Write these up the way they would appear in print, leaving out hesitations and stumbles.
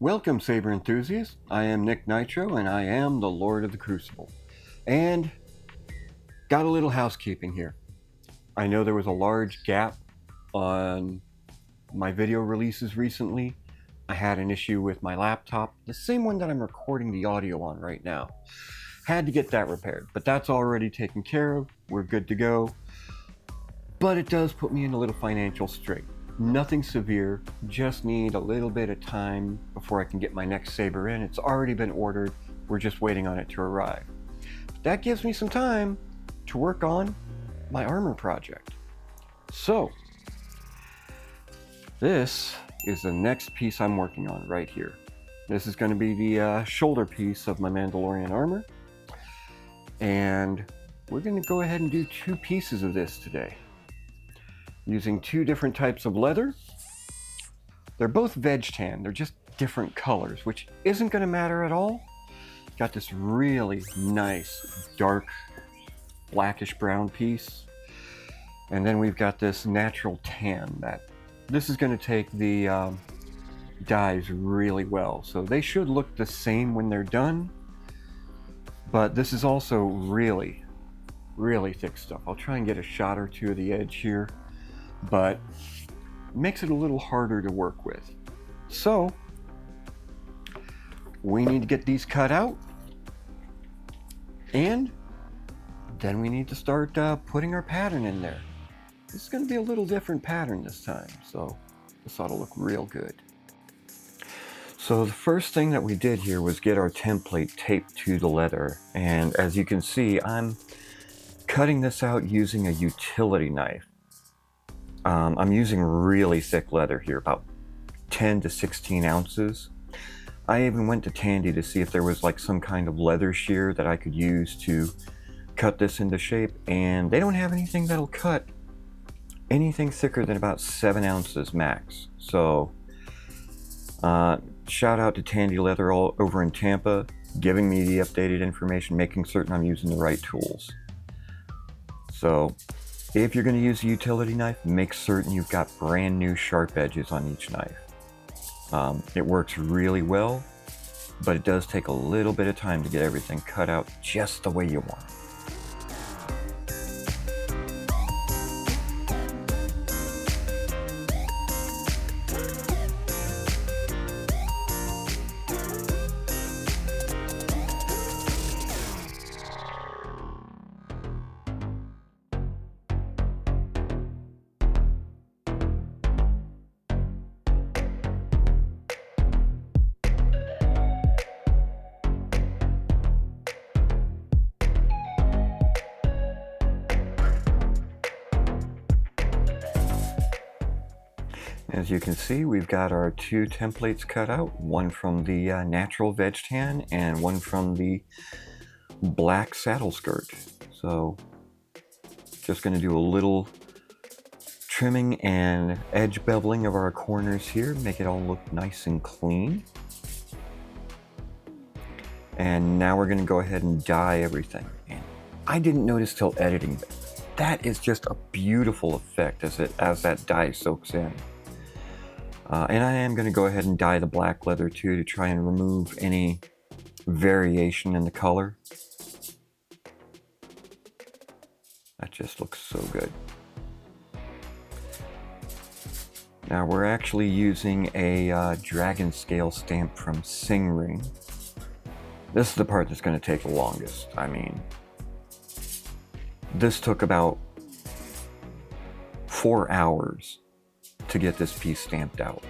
Welcome, saber enthusiasts. I am Nick Nitro, and I am the Lord of the Crucible. And got a little housekeeping here. I know there was a large gap on my video releases recently. I had an issue with my laptop, the same one that I'm recording the audio on right now. Had to get that repaired, but that's already taken care of. We're good to go. But it does put me in a little financial strait. Nothing severe, just need a little bit of time before I can get my next saber in. It's already been ordered, we're just waiting on it to arrive. But that gives me some time to work on my armor project. So, this is the next piece I'm working on right here. This is going to be the shoulder piece of my Mandolorian armor. And we're going to go ahead and do two pieces of this today, using two different types of leather. They're both veg tan, they're just different colors, which isn't going to matter at all. Got this really nice dark blackish brown piece, and then we've got this natural tan. This is going to take the dyes really well, so they should look the same when they're done, but this is also really thick stuff. I'll try and get a shot or two of the edge here, but makes it a little harder to work with. So we need to get these cut out, and then we need to start putting our pattern in there. This is going to be a little different pattern this time, so this ought to look real good. So the first thing that we did here was get our template taped to the leather, and as you can see, I'm cutting this out using a utility knife. I'm using really thick leather here, about 10 to 16 ounces. I even went to Tandy to see if there was like some kind of leather shear that I could use to cut this into shape, and they don't have anything that'll cut anything thicker than about 7 ounces max. So shout out to Tandy Leather all over in Tampa, giving me the updated information, making certain I'm using the right tools. So if you're going to use a utility knife, make certain you've got brand new sharp edges on each knife. It works really well, but it does take a little bit of time to get everything cut out just the way you want. As you can see, we've got our two templates cut out, one from the natural veg tan and one from the black saddle skirt. So just going to do a little trimming and edge beveling of our corners here, make it all look nice and clean. And now we're going to go ahead and dye everything. And I didn't notice till editing, but that is just a beautiful effect as that dye soaks in. And I am going to go ahead and dye the black leather too, to try and remove any variation in the color. That just looks so good. Now we're actually using a dragon scale stamp from Sing Ring. This is the part that's going to take the longest. I mean, this took about 4 hours to get this piece stamped out.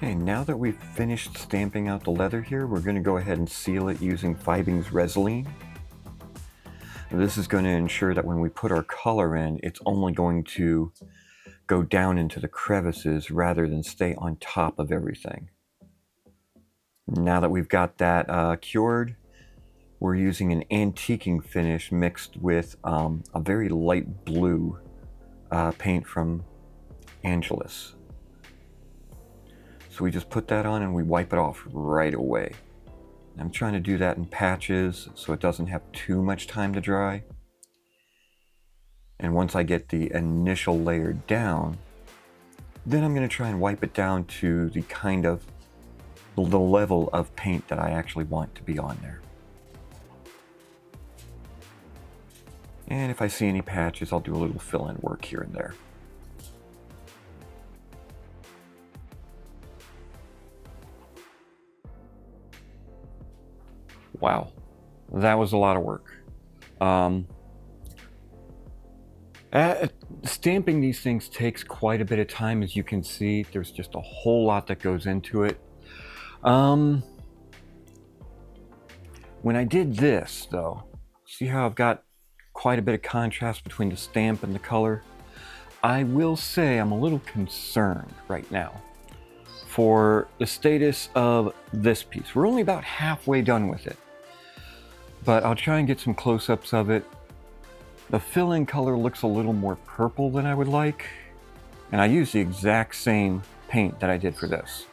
Okay, now that we've finished stamping out the leather here, we're going to go ahead and seal it using Fibing's Resin. This is going to ensure that when we put our color in, it's only going to go down into the crevices rather than stay on top of everything. Now that we've got that cured, we're using an antiquing finish mixed with a very light blue paint from Angelus. So we just put that on and we wipe it off right away. I'm trying to do that in patches so it doesn't have too much time to dry. And once I get the initial layer down, then I'm going to try and wipe it down to the kind of the level of paint that I actually want to be on there. And if I see any patches, I'll do a little fill-in work here and there. Wow, that was a lot of work. Stamping these things takes quite a bit of time, as you can see. There's just a whole lot that goes into it. When I did this, though, see how I've got quite a bit of contrast between the stamp and the color? I will say I'm a little concerned right now for the status of this piece. We're only about halfway done with it, but I'll try and get some close-ups of it. The fill-in color looks a little more purple than I would like, and I used the exact same paint that I did for this.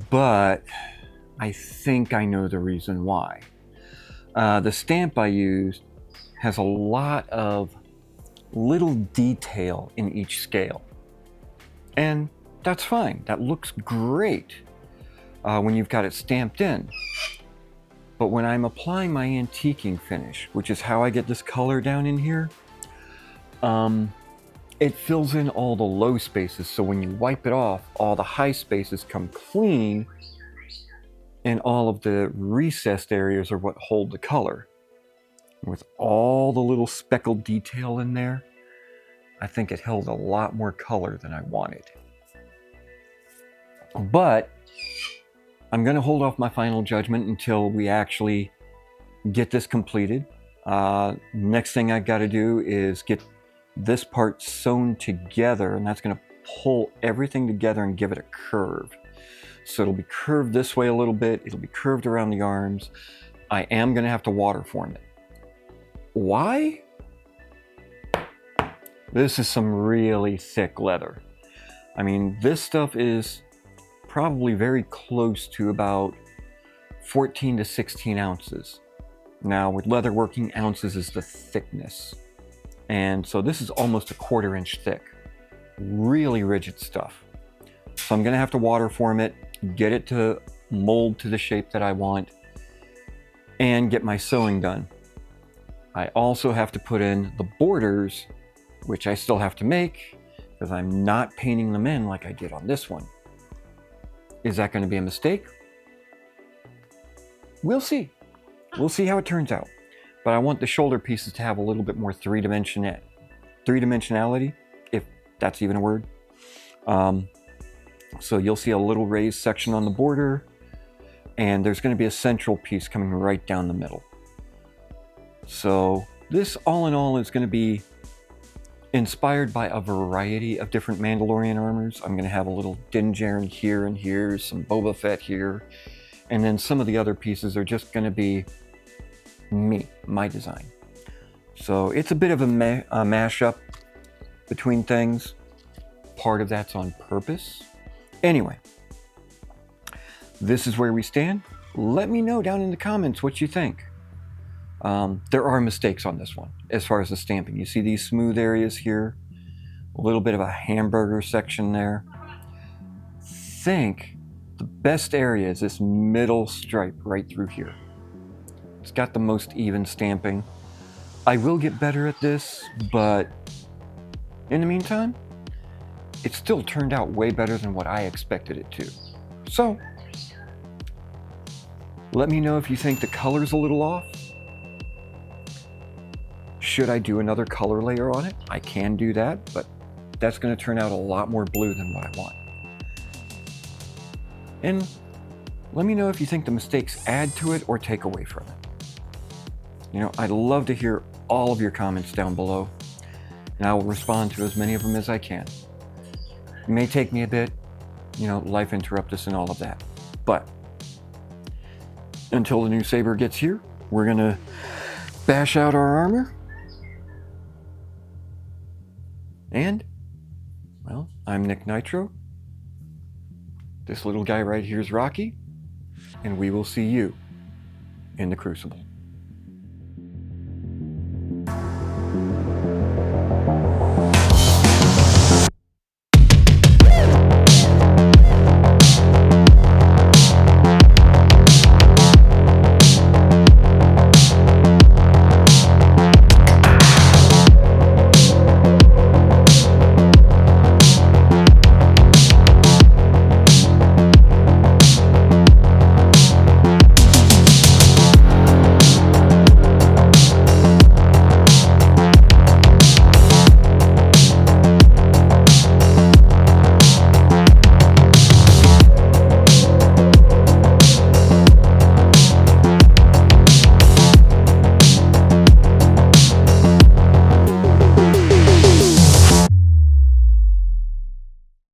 But I think I know the reason why. The stamp I used has a lot of little detail in each scale. And that's fine. That looks great when you've got it stamped in. But when I'm applying my antiquing finish, which is how I get this color down in here, it fills in all the low spaces. So when you wipe it off, all the high spaces come clean, and all of the recessed areas are what hold the color. With all the little speckled detail in there, I think it held a lot more color than I wanted. But I'm going to hold off my final judgment until we actually get this completed. Next thing I've got to do is get this part sewn together, and that's going to pull everything together and give it a curve. So it'll be curved this way a little bit, it'll be curved around the arms. I am going to have to water form it. Why? This is some really thick leather. I mean, this stuff is probably very close to about 14 to 16 ounces. Now with leatherworking, ounces is the thickness. And so this is almost a 1/4 inch thick. Really rigid stuff. So I'm gonna have to water form it, get it to mold to the shape that I want, and get my sewing done. I also have to put in the borders, which I still have to make, because I'm not painting them in like I did on this one. Is that going to be a mistake? We'll see. We'll see how it turns out. But I want the shoulder pieces to have a little bit more three-dimensionality, if that's even a word. So you'll see a little raised section on the border, and there's going to be a central piece coming right down the middle. So this, all in all, is going to be inspired by a variety of different Mandalorian armors. I'm going to have a little Din Djarin here and here, some Boba Fett here, and then some of the other pieces are just going to be me, my design. So it's a bit of a mashup between things. Part of that's on purpose. Anyway, this is where we stand. Let me know down in the comments what you think. There are mistakes on this one as far as the stamping. You see these smooth areas here, a little bit of a hamburger section there. Think the best area is this middle stripe right through here. It's got the most even stamping. I will get better at this, but in the meantime, it still turned out way better than what I expected it to. So, let me know if you think the color's a little off. Should I do another color layer on it? I can do that, but that's going to turn out a lot more blue than what I want. And let me know if you think the mistakes add to it or take away from it. You know, I'd love to hear all of your comments down below, and I will respond to as many of them as I can. It may take me a bit, you know, life interruptus and all of that. But until the new saber gets here, we're gonna bash out our armor. And, well, I'm Nick Nitro. This little guy right here is Rocky, and we will see you in the Crucible.